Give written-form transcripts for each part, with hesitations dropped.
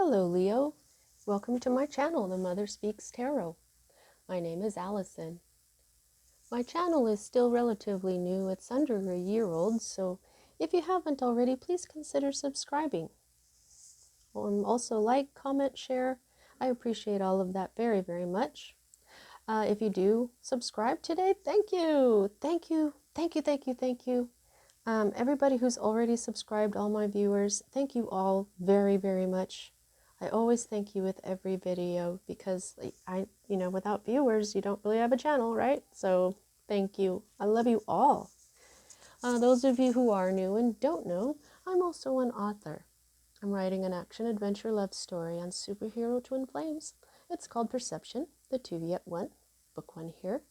Hello Leo, welcome to my channel, The Mother Speaks Tarot. My name is Allison. My channel is still relatively new, it's under a year old, so if you haven't already, please consider subscribing. Also like, comment, share, I appreciate all of that very, very much. If you do subscribe today, thank you, thank you, thank you, thank you, thank you. Everybody who's already subscribed, all my viewers, thank you all very, very much. I always thank you with every video because without viewers, you don't really have a channel, right? So thank you. I love you all. Those of you who are new and don't know, I'm also an author. I'm writing an action-adventure love story on superhero twin flames. It's called Perception, the 2 Yet 1, book 1 here.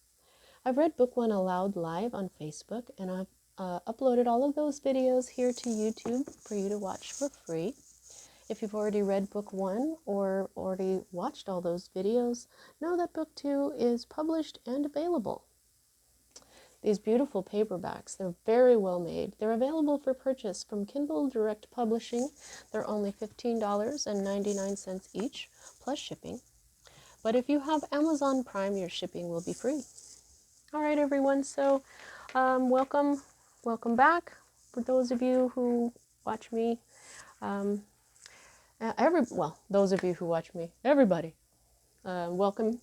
I've read book 1 aloud live on Facebook, and I've uploaded all of those videos here to YouTube for you to watch for free. If you've already read book 1 or already watched all those videos, know that book 2 is published and available. These beautiful paperbacks, they're very well made. They're available for purchase from Kindle Direct Publishing. They're only $15.99 each, plus shipping. But if you have Amazon Prime, your shipping will be free. All right, everyone, so welcome back. For those of you who watch me, those of you who watch me, everybody, welcome.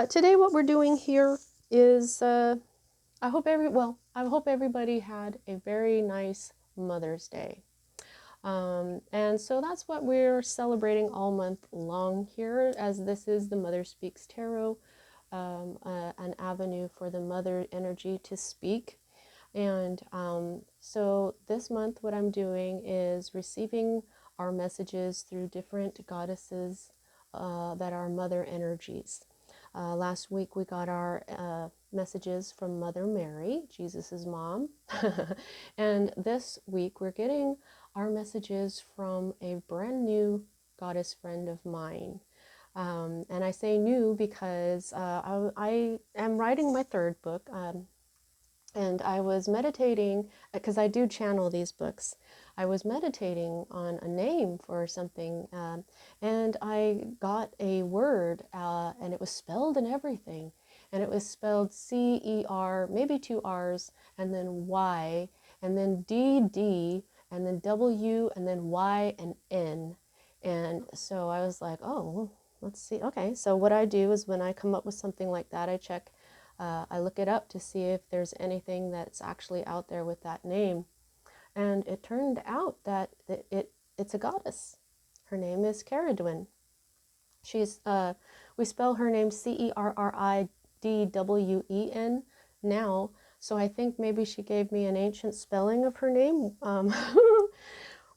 Today what we're doing here is, I hope everybody had a very nice Mother's Day. And so that's what we're celebrating all month long here, as this is the Mother Speaks Tarot, an avenue for the mother energy to speak. And so this month what I'm doing is receiving our messages through different goddesses that are mother energies. Last week we got our messages from Mother Mary, Jesus's mom. And this week we're getting our messages from a brand new goddess friend of mine. And I say new because I am writing my third book, and I was meditating, because I do channel these books. I was meditating on a name for something, and I got a word, and it was spelled and everything. And it was spelled C-E-R, maybe 2 R's, and then Y, and then D-D, and then W, and then Y and N. And so I was like, oh, let's see. Okay, so what I do is when I come up with something like that, I check, I look it up to see if there's anything that's actually out there with that name. And it turned out that it's a goddess. Her name is Cerridwen. She's, we spell her name C-E-R-R-I-D-W-E-N now. So I think maybe she gave me an ancient spelling of her name,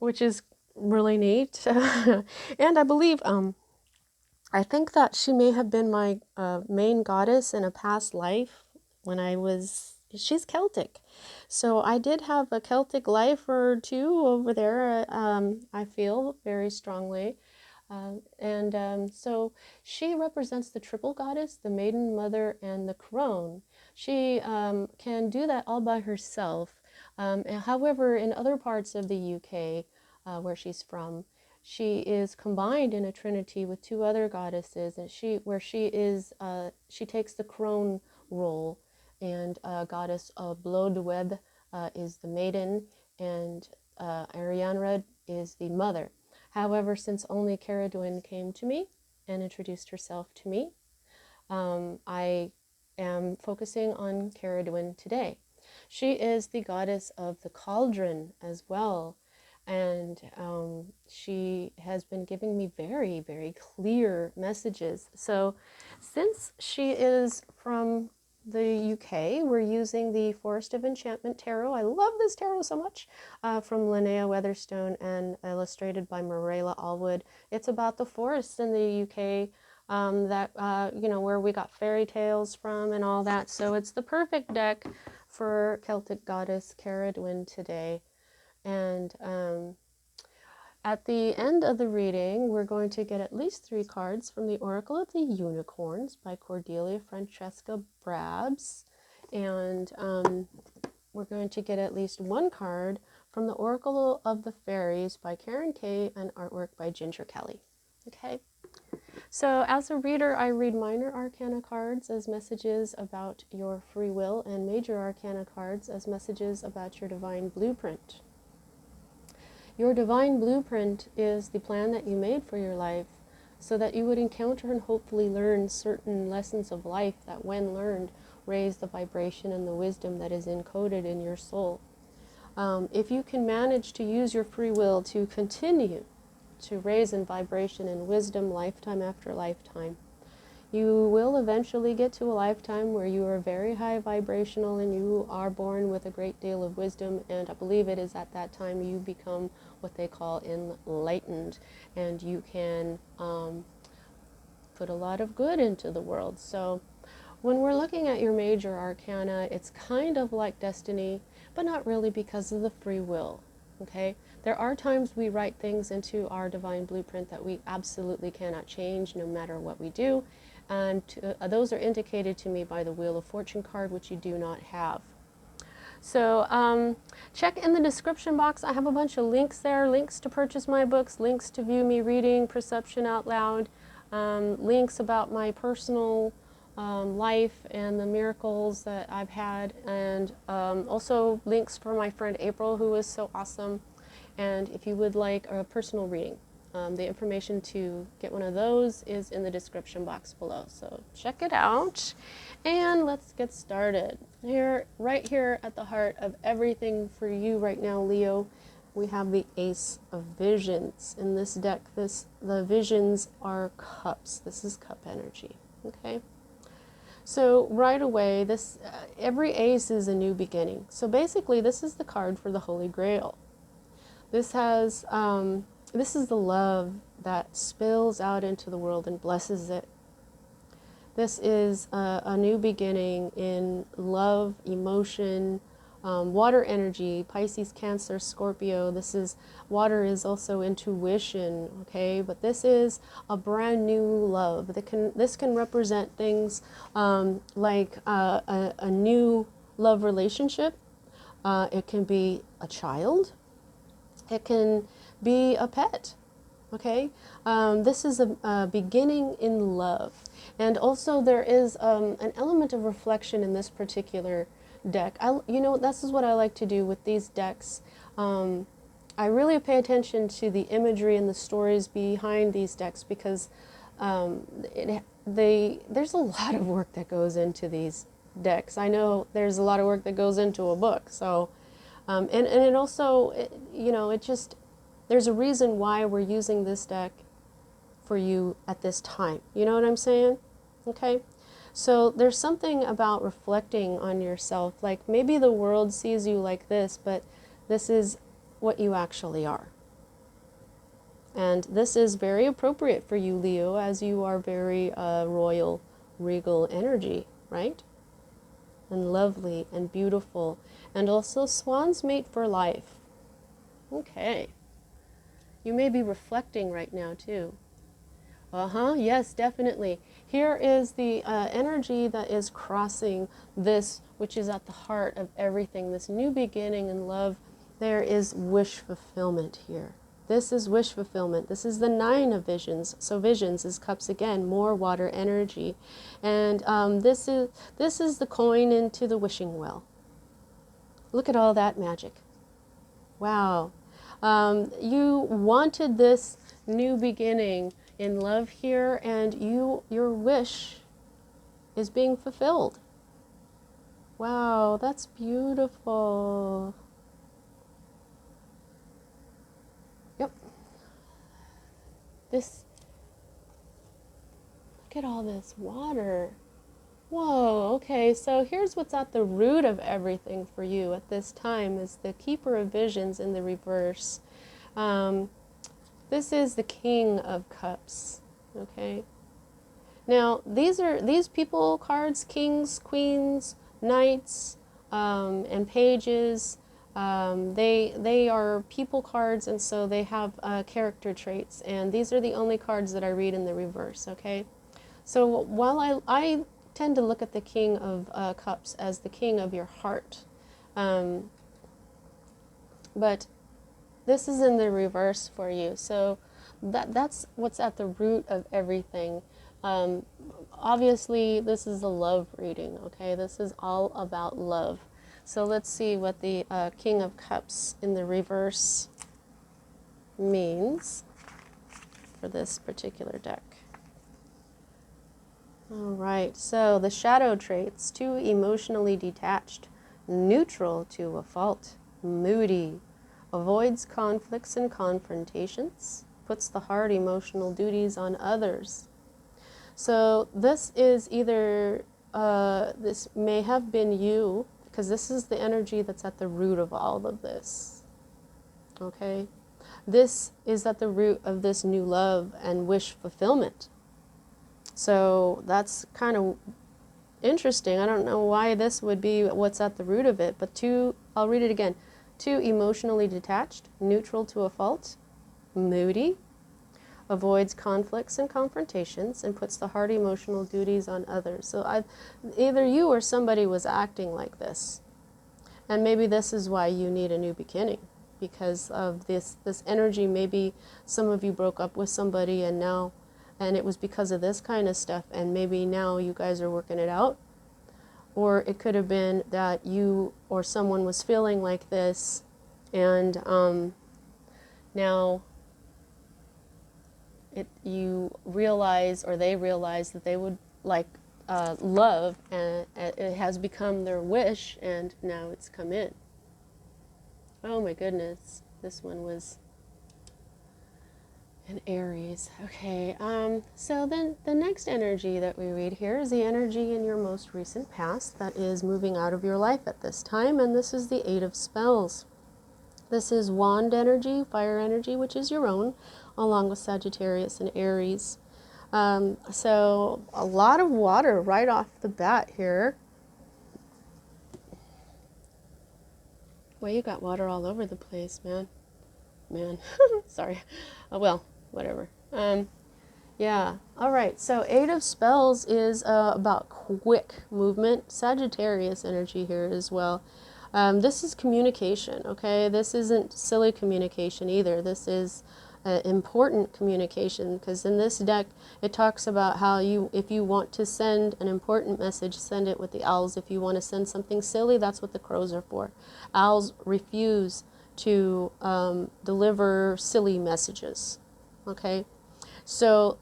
which is really neat. And I believe, I think that she may have been my main goddess in a past life when she's Celtic. So I did have a Celtic life or two over there, I feel very strongly. So she represents the triple goddess, the maiden, mother, and the crone. She can do that all by herself. However, in other parts of the UK where she's from, she is combined in a trinity with 2 other goddesses, and she takes the crone role, and goddess Blodweb is the maiden, and Arianrhod is the mother. However, since only Cerridwen came to me and introduced herself to me, I am focusing on Cerridwen today. She is the goddess of the cauldron as well. And she has been giving me very, very clear messages. So since she is from the UK, we're using the Forest of Enchantment tarot. I love this tarot so much, from Linnea Weatherstone and illustrated by Marilla Allwood. It's about the forests in the UK, where we got fairy tales from and all that. So it's the perfect deck for Celtic goddess Cerridwen today. And at the end of the reading, we're going to get at least 3 cards from the Oracle of the Unicorns by Cordelia Francesca Brabs. And we're going to get at least 1 card from the Oracle of the Fairies by Karen Kay and artwork by Ginger Kelly. Okay. So as a reader, I read minor arcana cards as messages about your free will and major arcana cards as messages about your divine blueprint. Your divine blueprint is the plan that you made for your life so that you would encounter and hopefully learn certain lessons of life that, when learned, raise the vibration and the wisdom that is encoded in your soul. If you can manage to use your free will to continue to raise in vibration and wisdom lifetime after lifetime, you will eventually get to a lifetime where you are very high vibrational and you are born with a great deal of wisdom, and I believe it is at that time you become what they call enlightened, and you can put a lot of good into the world. So when we're looking at your major arcana, it's kind of like destiny, but not really, because of the free will. Okay? There are times we write things into our divine blueprint that we absolutely cannot change no matter what we do. And those are indicated to me by the Wheel of Fortune card, which you do not have. So check in the description box. I have a bunch of links there, links to purchase my books, links to view me reading Perception Out Loud, links about my personal life and the miracles that I've had, and also links for my friend April, who is so awesome. And if you would like a personal reading, the information to get one of those is in the description box below. So check it out, and let's get started. Here, right here at the heart of everything for you right now, Leo, we have the Ace of Visions. In this deck, the visions are cups. This is cup energy, okay? So right away, every ace is a new beginning. So basically, this is the card for the Holy Grail. This is the love that spills out into the world and blesses it. This is a new beginning in love, emotion, water energy, Pisces, Cancer, Scorpio. Water is also intuition, okay? But this is a brand new love. This can represent things like a new love relationship. It can be a child. It can be a pet, okay? This is a beginning in love. And also there is an element of reflection in this particular deck. This is what I like to do with these decks. I really pay attention to the imagery and the stories behind these decks, because there's a lot of work that goes into these decks. I know there's a lot of work that goes into a book, so and it also, there's a reason why we're using this deck for you at this time. You know what I'm saying? Okay? So there's something about reflecting on yourself. Like, maybe the world sees you like this, but this is what you actually are. And this is very appropriate for you, Leo, as you are very royal, regal energy, right? And lovely and beautiful. And also swans mate for life. Okay. You may be reflecting right now too. Yes, definitely. Here is the energy that is crossing this, which is at the heart of everything, this new beginning in love. There is wish fulfillment here. This is wish fulfillment. This is the 9 of visions. So visions is cups again, more water energy. And this is the coin into the wishing well. Look at all that magic. Wow. You wanted this new beginning in love here, and your wish is being fulfilled. Wow, that's beautiful. Yep. Look at all this water. Whoa, okay, so here's what's at the root of everything for you at this time is the Keeper of Visions in the reverse. This is the King of Cups, okay? Now, these people cards, kings, queens, knights, and pages. They are people cards, and so they have character traits, and these are the only cards that I read in the reverse, okay? So while I tend to look at the King of Cups as the king of your heart, but this is in the reverse for you. So that's what's at the root of everything. Obviously, this is a love reading, okay? This is all about love. So let's see what the King of Cups in the reverse means for this particular deck. All right, so the shadow traits: too emotionally detached, neutral to a fault, moody, avoids conflicts and confrontations, puts the hard emotional duties on others. So this is either, this may have been you, because this is the energy that's at the root of all of this, okay? This is at the root of this new love and wish fulfillment. So that's kind of interesting. I don't know why this would be what's at the root of it, but I'll read it again. Too emotionally detached, neutral to a fault, moody, avoids conflicts and confrontations, and puts the hard emotional duties on others. So either you or somebody was acting like this. And maybe this is why you need a new beginning, because of this energy. Maybe some of you broke up with somebody and it was because of this kind of stuff, and maybe now you guys are working it out. Or it could have been that you or someone was feeling like this, and now you realize, or they realize, that they would like love, and it has become their wish, and now it's come in. Oh my goodness, this one was an Aries. Okay, so then the next energy that we read here is the energy in your most recent past that is moving out of your life at this time, and this is the Eight of Spells. This is wand energy, fire energy, which is your own, along with Sagittarius and Aries. So a lot of water right off the bat here. Well, you got water all over the place, man. Sorry. Well, whatever. Yeah. All right. So Eight of Spells is about quick movement. Sagittarius energy here as well. This is communication, okay? This isn't silly communication either. This is important communication, because in this deck it talks about how if you want to send an important message, send it with the owls. If you want to send something silly, that's what the crows are for. Owls refuse to deliver silly messages, okay? So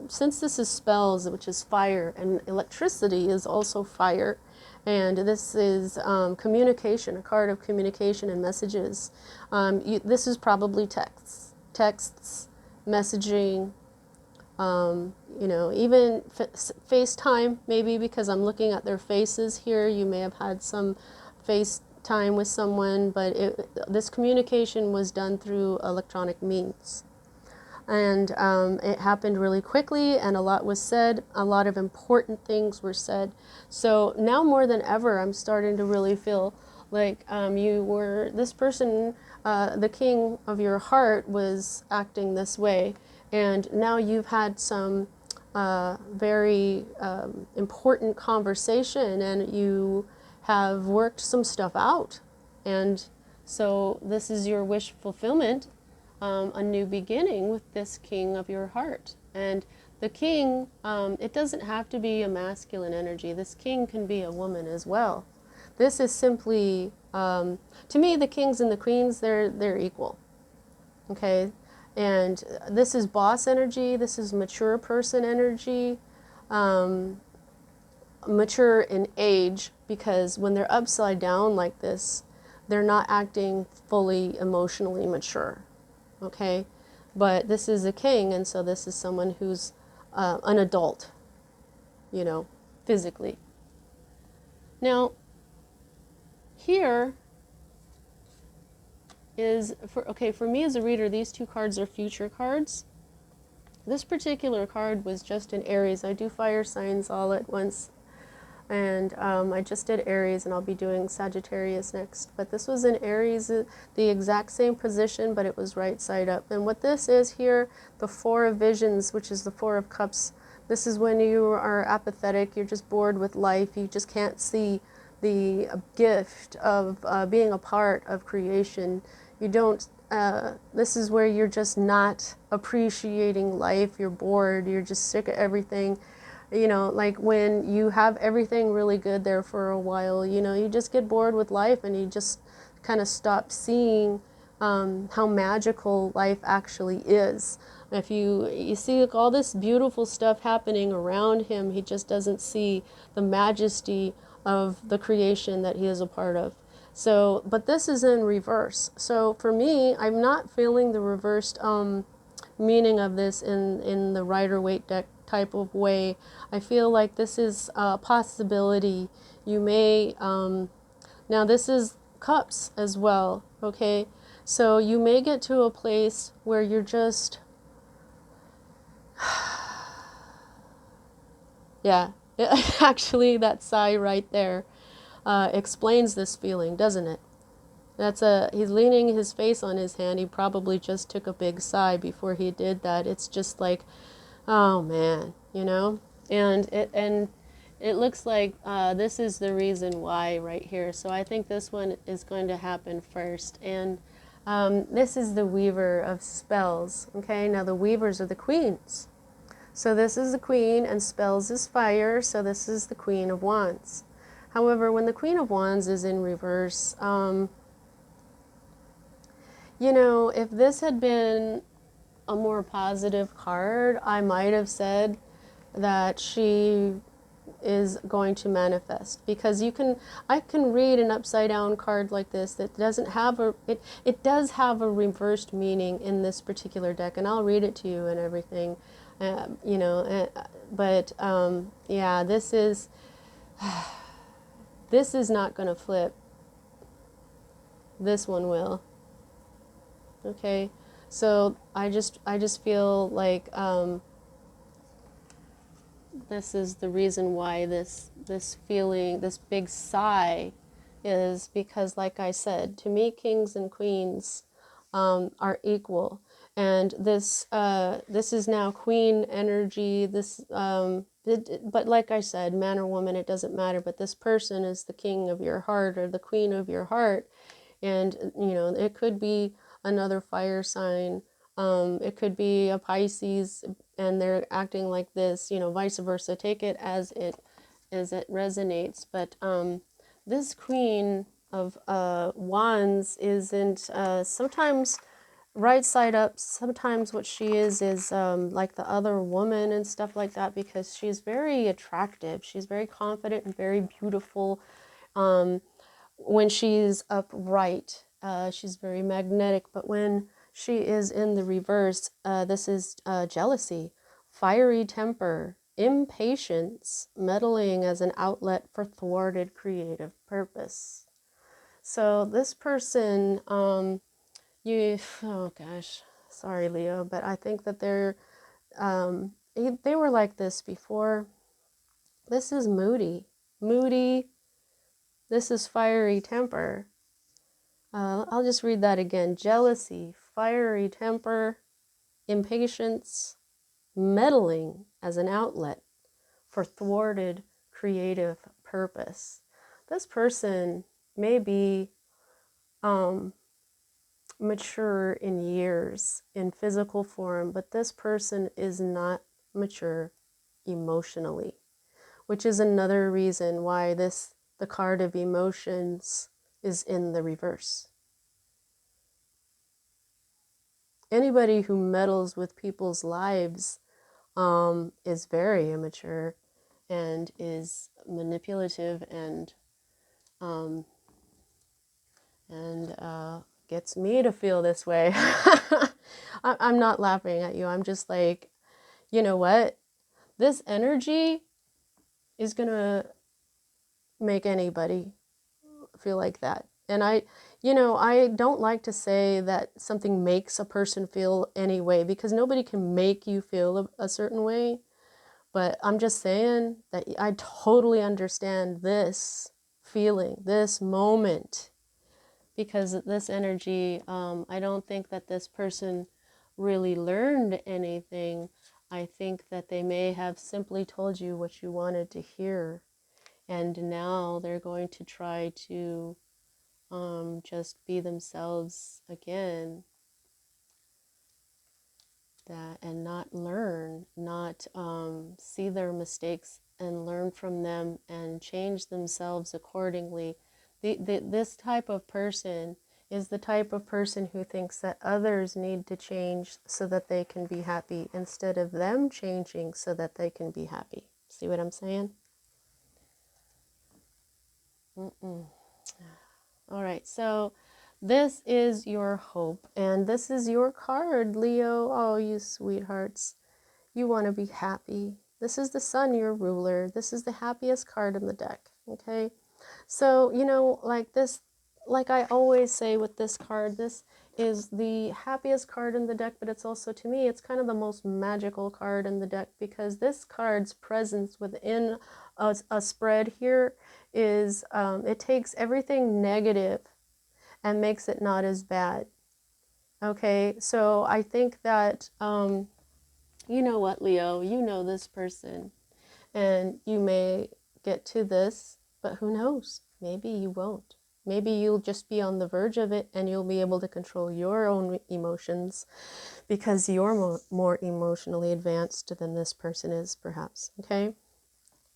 since this is spells, which is fire, and electricity is also fire, and this is communication, a card of communication and messages. This is probably texts, messaging, you know, even FaceTime, maybe, because I'm looking at their faces here. You may have had some FaceTime with someone, but this communication was done through electronic means. And it happened really quickly, and a lot was said. A lot of important things were said. So now more than ever, I'm starting to really feel like this person, the king of your heart, was acting this way. And now you've had some very important conversation, and you have worked some stuff out. And so this is your wish fulfillment. A new beginning with this king of your heart. And the king, it doesn't have to be a masculine energy. This king can be a woman as well. This is simply, to me, the kings and the queens, they're equal, okay? And this is boss energy. This is mature person energy, mature in age, because when they're upside down like this, they're not acting fully emotionally mature. Okay, but this is a king, and so this is someone who's an adult, you know, physically. Now, here is, for me as a reader, these two cards are future cards. This particular card was just in Aries. I do fire signs all at once. And I just did Aries, and I'll be doing Sagittarius next. But this was in Aries, the exact same position, but it was right side up. And what this is here, the Four of Visions, which is the Four of Cups, this is when you are apathetic, you're just bored with life, you just can't see the gift of being a part of creation. You don't this is where you're just not appreciating life. You're bored. You're just sick of everything. You know, like when you have everything really good there for a while, you know, you just get bored with life and you just kind of stop seeing how magical life actually is. If you see like, all this beautiful stuff happening around him, he just doesn't see the majesty of the creation that he is a part of. So, but this is in reverse. So for me, I'm not feeling the reversed meaning of this in the Rider-Waite deck type of way. I feel like this is a possibility. You may, now this is cups as well, okay? So you may get to a place where you're just, yeah, actually that sigh right there explains this feeling, doesn't it? He's leaning his face on his hand. He probably just took a big sigh before he did that. It's just like, oh man, you know? And it looks like this is the reason why right here. So I think this one is going to happen first. And this is the weaver of spells. Okay, now the weavers are the queens. So this is the queen and spells is fire. So this is the queen of wands. However, when the queen of wands is in reverse, you know, if this had been a more positive card, I might have said that she is going to manifest, because I can read an upside down card like this that doesn't have it does have a reversed meaning in this particular deck, and I'll read it to you and everything, you know, but yeah, this is not going to flip. This one will. Okay, so I just feel like this is the reason why this feeling, this big sigh, is because, like I said, to me, kings and queens are equal, and this is now queen energy. But like I said, man or woman, it doesn't matter. But this person is the king of your heart or the queen of your heart, and you know, it could be another fire sign. It could be a Pisces and they're acting like this, you know, vice versa. Take it as it resonates. But this queen of wands isn't sometimes right side up. Sometimes what she is like the other woman and stuff like that, because she's very attractive. She's very confident and very beautiful. When she's upright, she's very magnetic, but when she is in the reverse, this is jealousy, fiery temper, impatience, meddling as an outlet for thwarted creative purpose. So this person, oh gosh, sorry Leo, but I think that they were like this before. This is moody, this is fiery temper. I'll just read that again. Jealousy, fiery temper, impatience, meddling as an outlet for thwarted creative purpose. This person may be mature in years, in physical form, but this person is not mature emotionally, which is another reason why the card of emotions is in the reverse. Anybody who meddles with people's lives is very immature and is manipulative and gets me to feel this way. I'm not laughing at you. I'm just like, you know what? This energy is going to make anybody feel like that. And I don't like to say that something makes a person feel any way, because nobody can make you feel a certain way. But I'm just saying that I totally understand this feeling, this moment, because this energy, I don't think that this person really learned anything. I think that they may have simply told you what you wanted to hear. And now they're going to try to just be themselves again. that and not learn, not see their mistakes and learn from them and change themselves accordingly. This type of person is the type of person who thinks that others need to change so that they can be happy instead of them changing so that they can be happy. See what I'm saying? All right, so this is your hope, and this is your card, Leo. Oh, you sweethearts. You want to be happy. This is the sun, your ruler. This is the happiest card in the deck, okay? So, you know, like this, like I always say with this card, this is the happiest card in the deck, but it's also, to me, it's kind of the most magical card in the deck because this card's presence within a spread here is, it takes everything negative and makes it not as bad. Okay, so I think that, you know what, Leo, you know this person, and you may get to this, but who knows? Maybe you won't. Maybe you'll just be on the verge of it and you'll be able to control your own emotions because you're more emotionally advanced than this person is, perhaps, okay?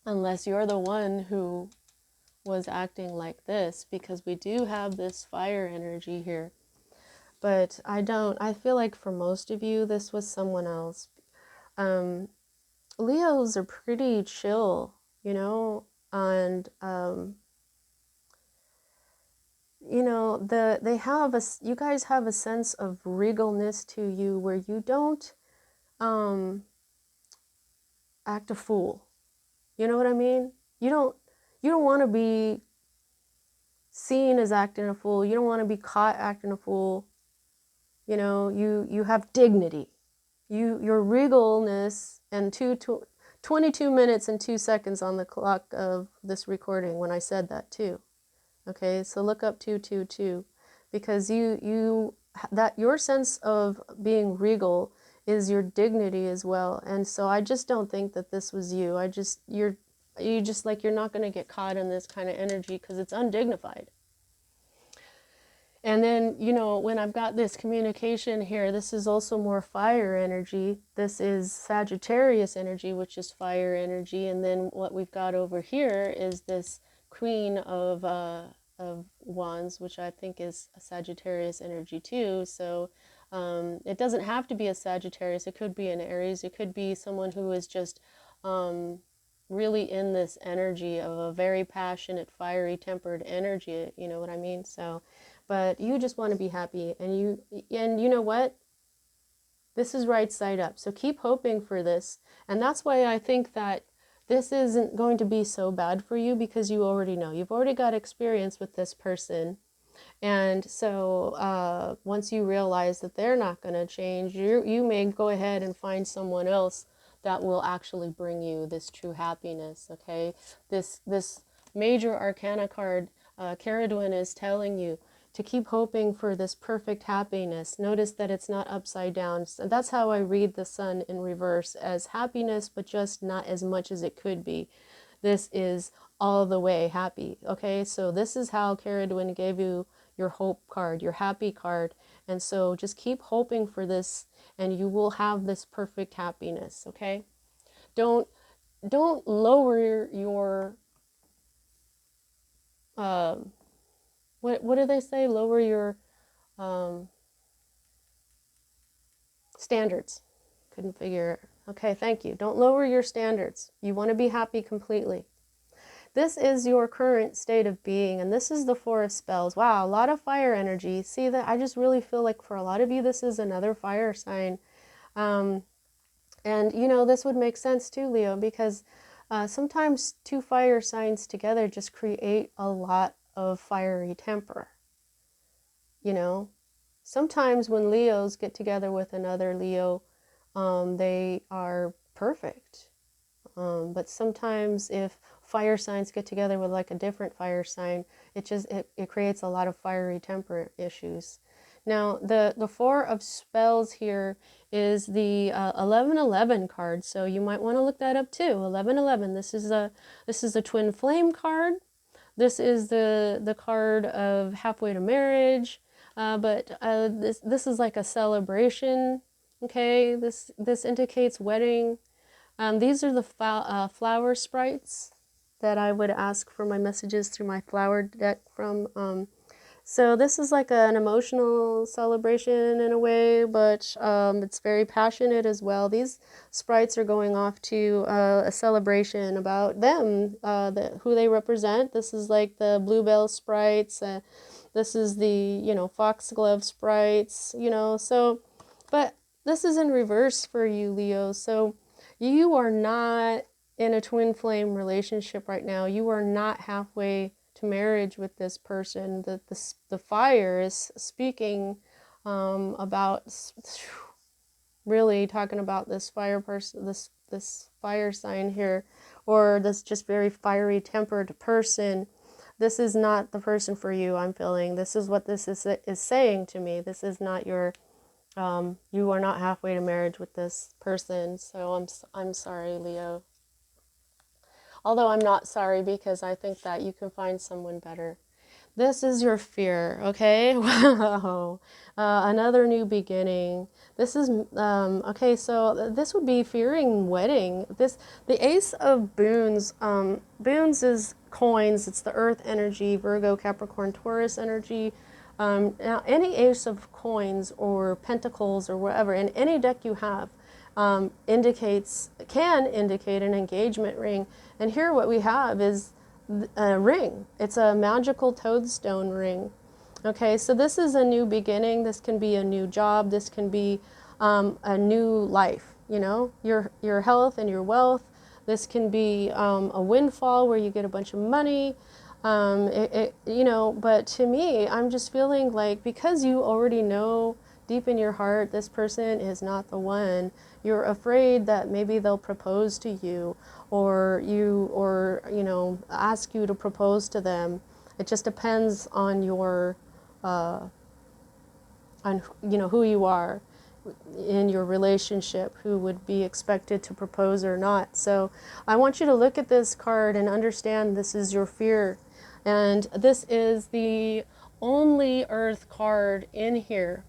Unless you're the one who was acting like this, because we do have this fire energy here. But I feel like for most of you, this was someone else. Leos are pretty chill, you know, and you know, they have you guys have a sense of regalness to you where you don't act a fool. You know what I mean? You don't want to be seen as acting a fool. You don't want to be caught acting a fool. You know, you have dignity. Your regalness, and 22 minutes and 2 seconds on the clock of this recording when I said that too. Okay, so look up 222 because that your sense of being regal is your dignity as well. And so I just don't think that this was you. You're not going to get caught in this kind of energy because it's undignified. And then, you know, when I've got this communication here, this is also more fire energy. This is Sagittarius energy, which is fire energy. And then what we've got over here is this Queen of Wands, which I think is a Sagittarius energy too. So it doesn't have to be a Sagittarius. It could be an Aries. It could be someone who is just really in this energy of a very passionate, fiery tempered energy. You know what I mean? So, but you just want to be happy, and you know what? This is right side up. So keep hoping for this. And that's why I think that this isn't going to be so bad for you, because you already know. You've already got experience with this person. And so once you realize that they're not going to change, you may go ahead and find someone else that will actually bring you this true happiness, okay? This major arcana card, Cerridwen, is telling you to keep hoping for this perfect happiness. Notice that it's not upside down. So that's how I read the sun in reverse, as happiness, but just not as much as it could be. This is all the way happy, okay? So this is how Cerridwen gave you your hope card, your happy card. And so just keep hoping for this, and you will have this perfect happiness, okay? Don't lower your what do they say? Lower your standards. Couldn't figure it. Okay, thank you. Don't lower your standards. You want to be happy completely. This is your current state of being, and this is the Four of Spells. Wow, a lot of fire energy. See that? I just really feel like for a lot of you, this is another fire sign. And, you know, this would make sense too, Leo, because sometimes two fire signs together just create a lot of fiery temper. You know, sometimes when Leos get together with another Leo, they are perfect. But sometimes if fire signs get together with like a different fire sign, it creates a lot of fiery temper issues. Now, the Four of Spells here is the 1111 card, so you might want to look that up too. 1111. This is a twin flame card. This is the card of halfway to marriage, but this is like a celebration Okay, this indicates wedding. These are the flower sprites that I would ask for my messages through my flower deck from. So this is like an emotional celebration in a way, but it's very passionate as well. These sprites are going off to a celebration about them, who they represent. This is like the bluebell sprites. This is the, you know, foxglove sprites, you know. So, but this is in reverse for you, Leo. So you are not in a twin flame relationship right now. You are not halfway to marriage with this person. The fire is speaking about, really talking about this fire person, this fire sign here, or this just very fiery tempered person. This is not the person for you, I'm feeling. This is what this is saying to me. This is not your, you are not halfway to marriage with this person. So I'm sorry, Leo. Although I'm not sorry, because I think that you can find someone better. This is your fear, okay? Wow. Another new beginning. This is, okay, so this would be fearing wedding. The Ace of Boons, Boons is coins. It's the earth energy, Virgo, Capricorn, Taurus energy. Now, any Ace of coins or pentacles or whatever, in any deck you have, can indicate an engagement ring. And here what we have is a ring. It's a magical toadstone ring. Okay, so this is a new beginning. This can be a new job. This can be a new life, you know, your health and your wealth. This can be a windfall where you get a bunch of money. You know, but to me, I'm just feeling like, because you already know deep in your heart this person is not the one, you're afraid that maybe they'll propose to you, or you know, ask you to propose to them. It just depends on your on, you know, who you are in your relationship, who would be expected to propose or not. So I want you to look at this card and understand this is your fear. And this is the only earth card in here.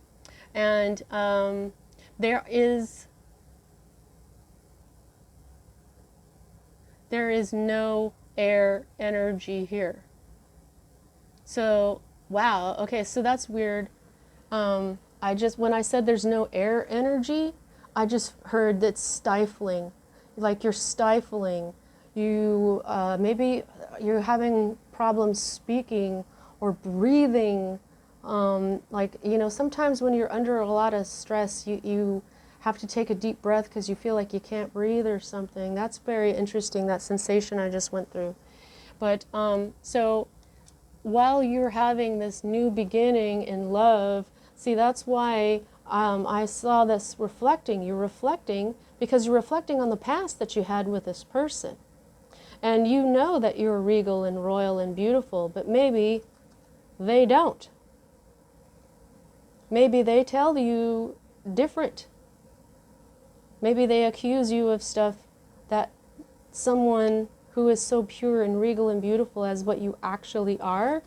And there is no air energy here. So, wow, okay, so that's weird. When I said there's no air energy, I just heard that stifling, like you're stifling. You, maybe you're having problems speaking or breathing. Like, you know, sometimes when you're under a lot of stress, you have to take a deep breath because you feel like you can't breathe or something. That's very interesting, that sensation I just went through. But, so while you're having this new beginning in love, see, that's why I saw this reflecting. You're reflecting because you're reflecting on the past that you had with this person. And you know that you're regal and royal and beautiful, but maybe they don't. Maybe they tell you different. Maybe they accuse you of stuff that someone who is so pure and regal and beautiful as what you actually are,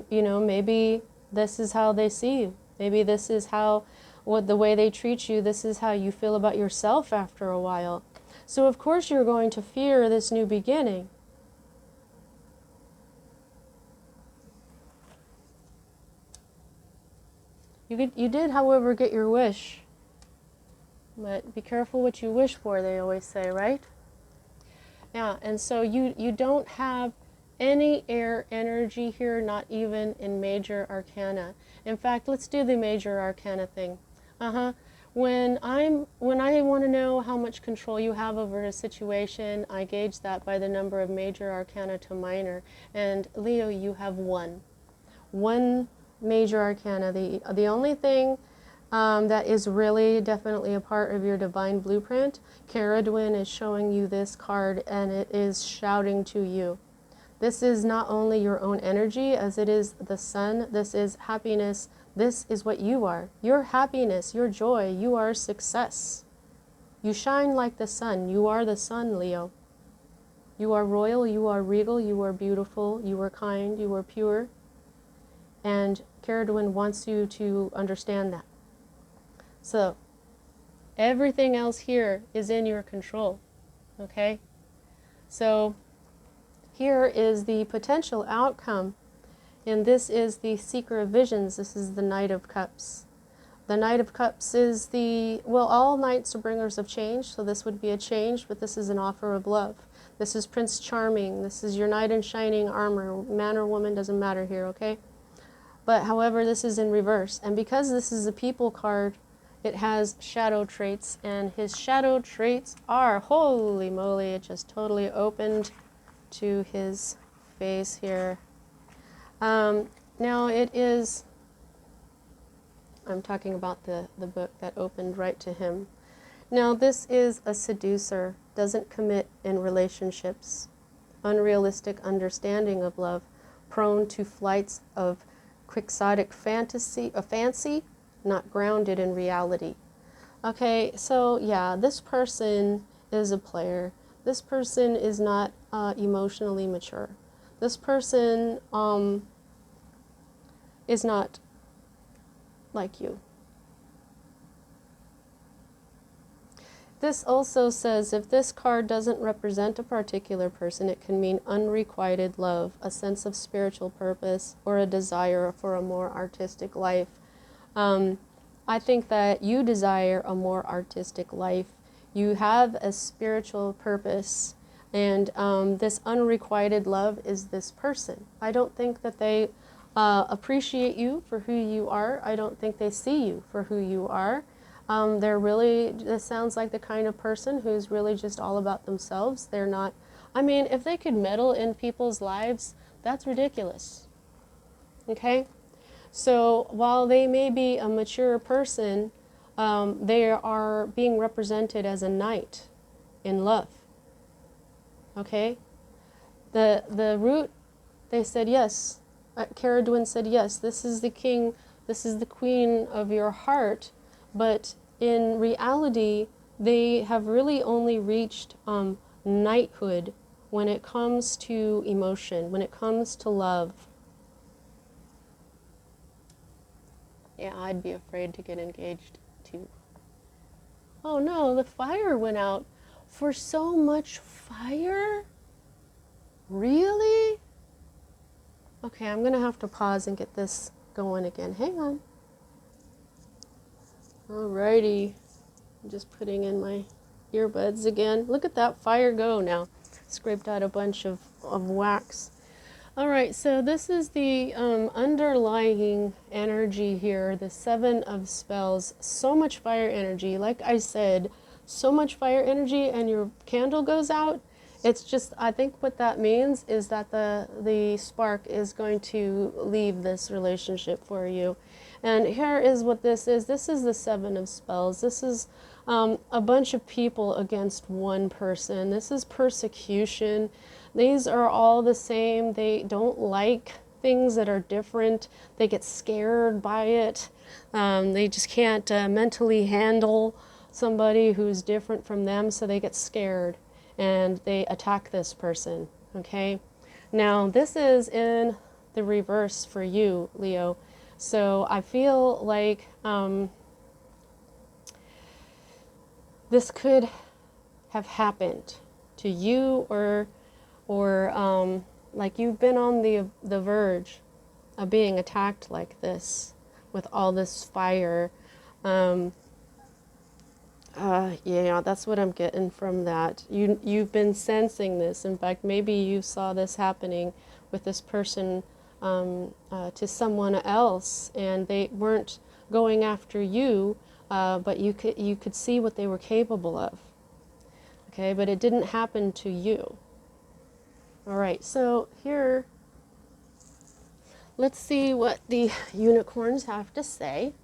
you know, maybe this is how they see you. Maybe this is how, the way they treat you, this is how you feel about yourself after a while. So of course you're going to fear this new beginning. You did, however, get your wish. But be careful what you wish for, they always say, right? Yeah, and so you don't have any air energy here, not even in major arcana. In fact, let's do the major arcana thing. When I want to know how much control you have over a situation, I gauge that by the number of major arcana to minor. And Leo, you have one major arcana. The only thing that is really definitely a part of your divine blueprint. Cerridwen is showing you this card, and it is shouting to you. This is not only your own energy, as it is the sun. This is happiness. This is what you are. Your happiness, your joy. You are success. You shine like the sun. You are the sun, Leo. You are royal. You are regal. You are beautiful. You are kind. You are pure. And Cerridwen wants you to understand that. So, Everything else here is in your control. Okay? So here is the potential outcome. And this is the Seeker of Visions. This is the Knight of Cups. The Knight of Cups is the, well, all knights are bringers of change, so this would be a change, but this is an offer of love. This is Prince Charming. This is your knight in shining armor. Man or woman, doesn't matter here, okay? But however, this is in reverse. And because this is a people card, it has shadow traits, and his shadow traits are, holy moly, it just totally opened to his face here. Now it is, I'm talking about the book that opened right to him. Now this is a seducer, doesn't commit in relationships, unrealistic understanding of love, prone to flights of quixotic fancy, not grounded in reality. Okay, so yeah, this person is a player. This person is not emotionally mature. This person is not like you. This also says if this card doesn't represent a particular person, it can mean unrequited love, a sense of spiritual purpose, or a desire for a more artistic life. I think that you desire a more artistic life. You have a spiritual purpose, and this unrequited love is this person. I don't think that they appreciate you for who you are. I don't think they see you for who you are. They're really, this sounds like the kind of person who's really just all about themselves. They're not, I mean, if they could meddle in people's lives, that's ridiculous. Okay? So while they may be a mature person, they are being represented as a knight in love. Okay? The root, they said yes. Cerridwen said yes, this is the king, this is the queen of your heart, but in reality, they have really only reached knighthood when it comes to emotion, when it comes to love. Yeah, I'd be afraid to get engaged too. Oh no, the fire went out. For so much fire? Really? Okay, I'm gonna have to pause and get this going again. Hang on. Alrighty. I'm just putting in my earbuds again. Look at that fire go now. Scraped out a bunch of wax. Alright, so this is the underlying energy here, the 7 of spells. So much fire energy. Like I said, so much fire energy and your candle goes out. It's just, I think what that means is that the spark is going to leave this relationship for you. And here is what this is. This is the 7 of spells. This is a bunch of people against one person. This is persecution. These are all the same. They don't like things that are different. They get scared by it. They just can't mentally handle somebody who's different from them, so they get scared and they attack this person. Okay? Now, this is in the reverse for you, Leo. So I feel like this could have happened to you, or like you've been on the verge of being attacked like this with all this fire. Yeah, that's what I'm getting from that. You've been sensing this. In fact, maybe you saw this happening with this person to someone else, and they weren't going after you, but you could see what they were capable of. Okay, but it didn't happen to you. All right, so here, let's see what the unicorns have to say.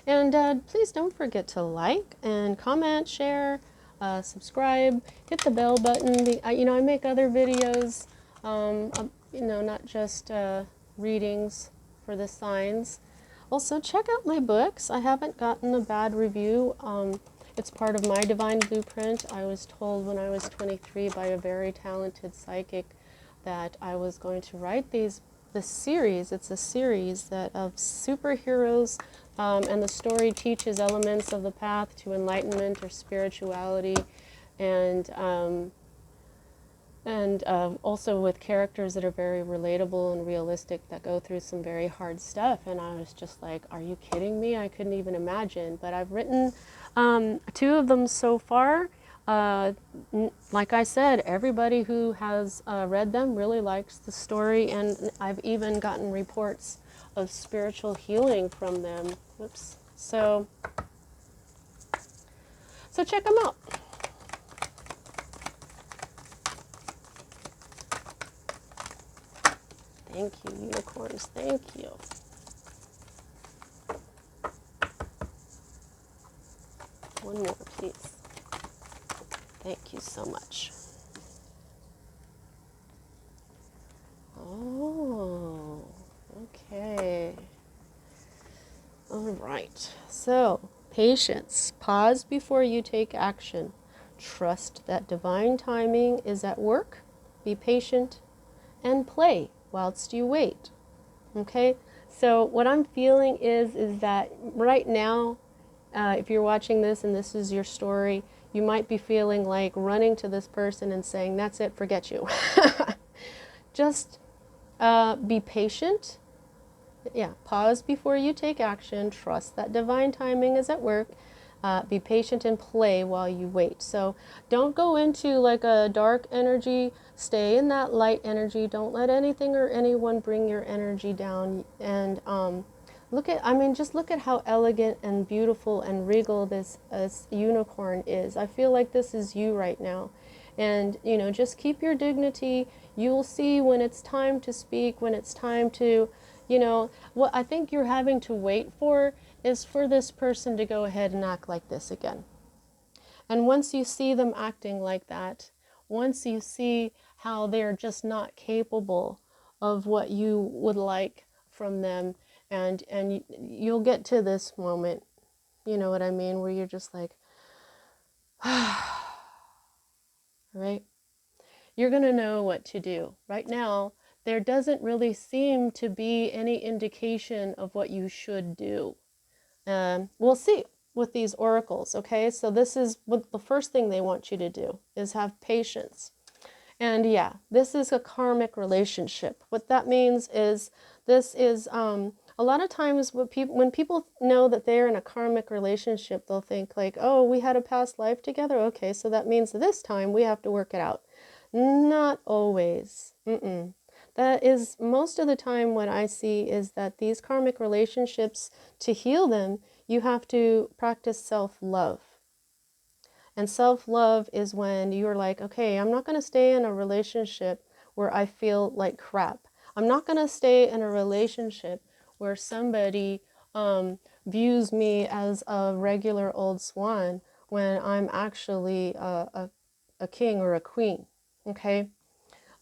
And please don't forget to like and comment, share, subscribe, hit the bell button. You know, I make other videos, you know, not just readings for the signs. Also, check out my books. I haven't gotten a bad review. It's part of my divine blueprint. I was told when I was 23 by a very talented psychic that I was going to write this this series. It's a series that of superheroes, and the story teaches elements of the path to enlightenment or spirituality, and also with characters that are very relatable and realistic that go through some very hard stuff. And I was just like, are you kidding me? I couldn't even imagine. But I've written 2 of them so far. Like I said, everybody who has read them really likes the story, and I've even gotten reports of spiritual healing from them. Whoops. So check them out. Thank you, unicorns. Thank you. One more, please. Thank you so much. Oh, okay. All right. So, patience. Pause before you take action. Trust that divine timing is at work. Be patient and play whilst you wait. Okay? So, what I'm feeling is that right now, if you're watching this and this is your story, you might be feeling like running to this person and saying, that's it, forget you. Just be patient. Yeah, pause before you take action. Trust that divine timing is at work. Be patient and play while you wait. So don't go into like a dark energy. Stay in that light energy. Don't let anything or anyone bring your energy down. And just look at how elegant and beautiful and regal this unicorn is. I feel like this is you right now. And, just keep your dignity. You'll see when it's time to speak, when it's time to, what I think you're having to wait for is for this person to go ahead and act like this again. And once you see them acting like that, once you see how they're just not capable of what you would like from them, and you'll get to this moment, you know what I mean, where you're just like, right? You're going to know what to do. Right now, there doesn't really seem to be any indication of what you should do. We'll see with these oracles, okay? So this is what the first thing they want you to do is have patience. And yeah, this is a karmic relationship. What that means is this is a lot of times when people know that they're in a karmic relationship, they'll think like, oh, we had a past life together. Okay, so that means this time we have to work it out. Not always. That is most of the time what I see is that these karmic relationships, to heal them, you have to practice self-love. And self-love is when you're like, okay, I'm not going to stay in a relationship where I feel like crap. I'm not going to stay in a relationship where somebody views me as a regular old swan when I'm actually a king or a queen. Okay?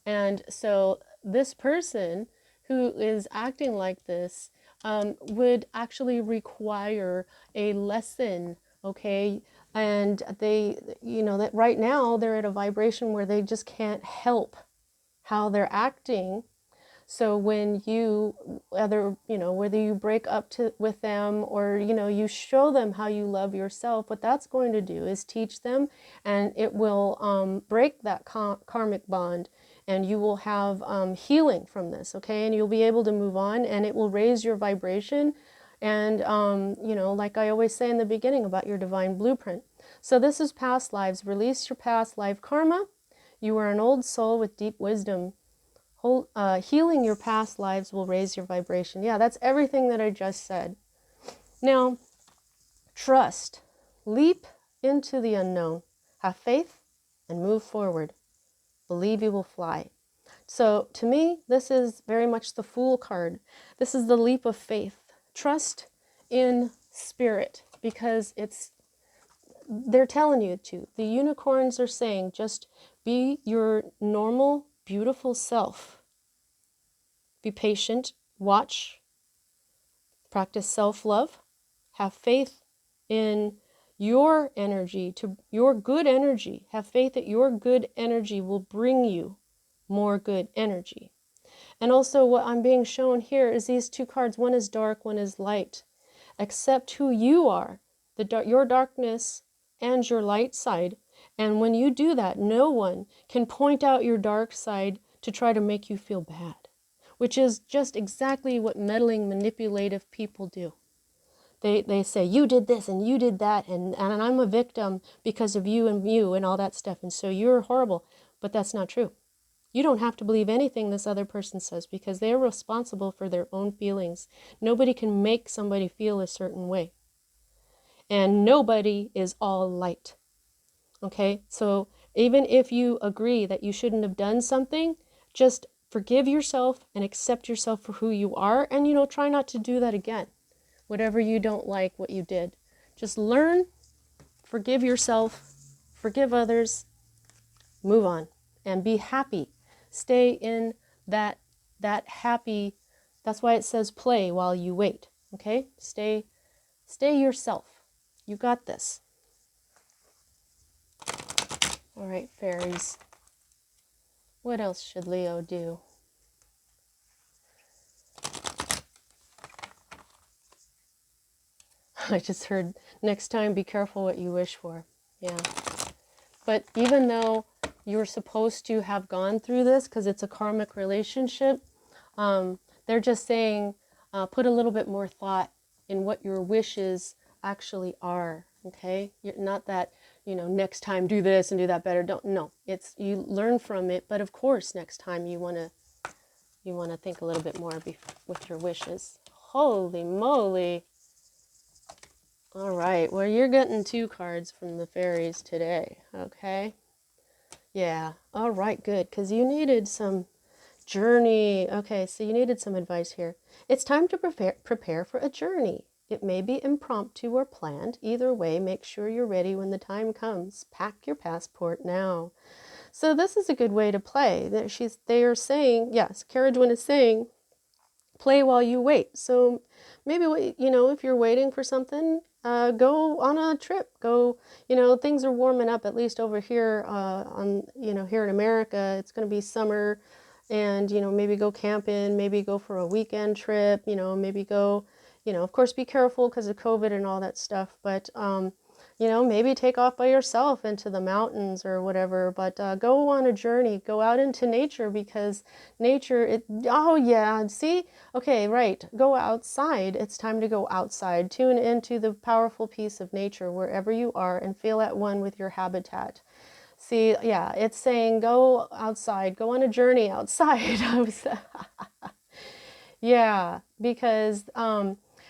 And so this person who is acting like this would actually require a lesson, okay? And they, that right now they're at a vibration where they just can't help how they're acting. So when whether you break up with them or, you show them how you love yourself, what that's going to do is teach them, and it will break that karmic bond, and you will have healing from this, okay? And you'll be able to move on, and it will raise your vibration. And, like I always say in the beginning about your divine blueprint. So this is past lives. Release your past life karma. You are an old soul with deep wisdom. Healing your past lives will raise your vibration. Yeah, that's everything that I just said. Now, trust. Leap into the unknown. Have faith and move forward. Believe you will fly. So to me, this is very much the Fool card. This is the leap of faith. Trust in spirit, because they're telling you to. The unicorns are saying, just be your normal, beautiful self. Be patient, watch, practice self-love, have faith in your energy, to your good energy. Have faith that your good energy will bring you more good energy. And also what I'm being shown here is these two cards. One is dark, one is light. Accept who you are, your darkness and your light side. And when you do that, no one can point out your dark side to try to make you feel bad, which is just exactly what meddling, manipulative people do. They say, you did this and you did that, and I'm a victim because of you and all that stuff, and so you're horrible. But that's not true. You don't have to believe anything this other person says because they're responsible for their own feelings. Nobody can make somebody feel a certain way. And nobody is all light. Okay? So even if you agree that you shouldn't have done something, just forgive yourself and accept yourself for who you are, and try not to do that again. Whatever you don't like what you did. Just learn, forgive yourself, forgive others, move on, and be happy. Stay in that happy, that's why it says play while you wait. Okay? Stay yourself. You got this. All right, fairies. What else should Leo do? I just heard, next time, be careful what you wish for. Yeah. But even though you're supposed to have gone through this, because it's a karmic relationship, they're just saying, put a little bit more thought in what your wishes actually are. Okay? Not that, next time do this and do that better. No. It's, you learn from it, but of course, next time you want to think a little bit more with your wishes. Holy moly. All right, well, you're getting 2 cards from the fairies today, okay? Yeah, all right, good, because you needed some journey. Okay, so you needed some advice here. It's time to prepare for a journey. It may be impromptu or planned. Either way, make sure you're ready when the time comes. Pack your passport now. So this is a good way to play. They are saying, yes, Cerridwen is saying, play while you wait. So maybe, if you're waiting for something, go on a trip. Go, things are warming up, at least over here here in America. It's going to be summer, and, maybe go camping, maybe go for a weekend trip, maybe go, of course, be careful because of COVID and all that stuff. But, maybe take off by yourself into the mountains or whatever, but go on a journey, go out into nature, because nature, oh yeah, see? Okay, right, go outside. It's time to go outside. Tune into the powerful piece of nature wherever you are and feel at one with your habitat. See, yeah, it's saying go outside, go on a journey outside. Yeah, because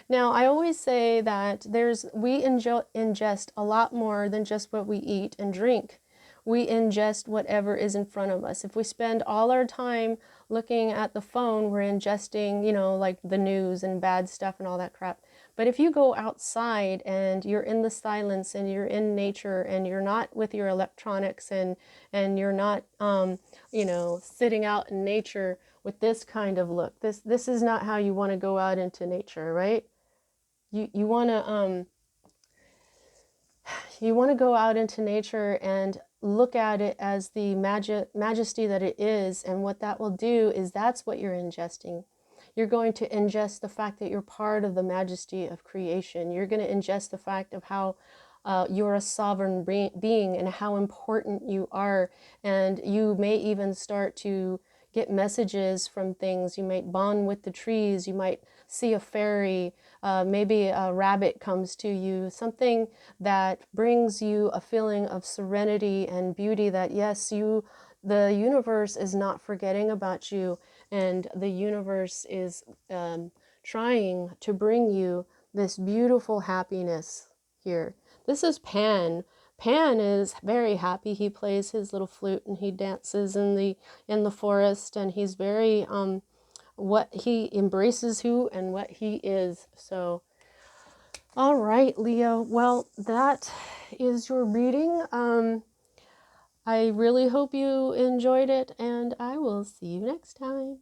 now I always say that we ingest a lot more than just what we eat and drink. We ingest whatever is in front of us. If we spend all our time looking at the phone, we're ingesting, like the news and bad stuff and all that crap. But if you go outside and you're in the silence and you're in nature and you're not with your electronics and you're not, sitting out in nature with this kind of look, this is not how you want to go out into nature, right? You want to go out into nature and look at it as the majesty that it is, and what that will do is that's what you're ingesting. You're going to ingest the fact that you're part of the majesty of creation. You're going to ingest the fact of how you're a sovereign being and how important you are, and you may even start to get messages from things. You might bond with the trees, you might see a fairy, maybe a rabbit comes to you, something that brings you a feeling of serenity and beauty, that yes, the universe is not forgetting about you, and the universe is trying to bring you this beautiful happiness here. This is Pan. Pan is very happy. He plays his little flute and he dances in the forest, and he's very what he embraces who and what he is. So all right, Leo, well, that is your reading. I really hope you enjoyed it, and I will see you next time.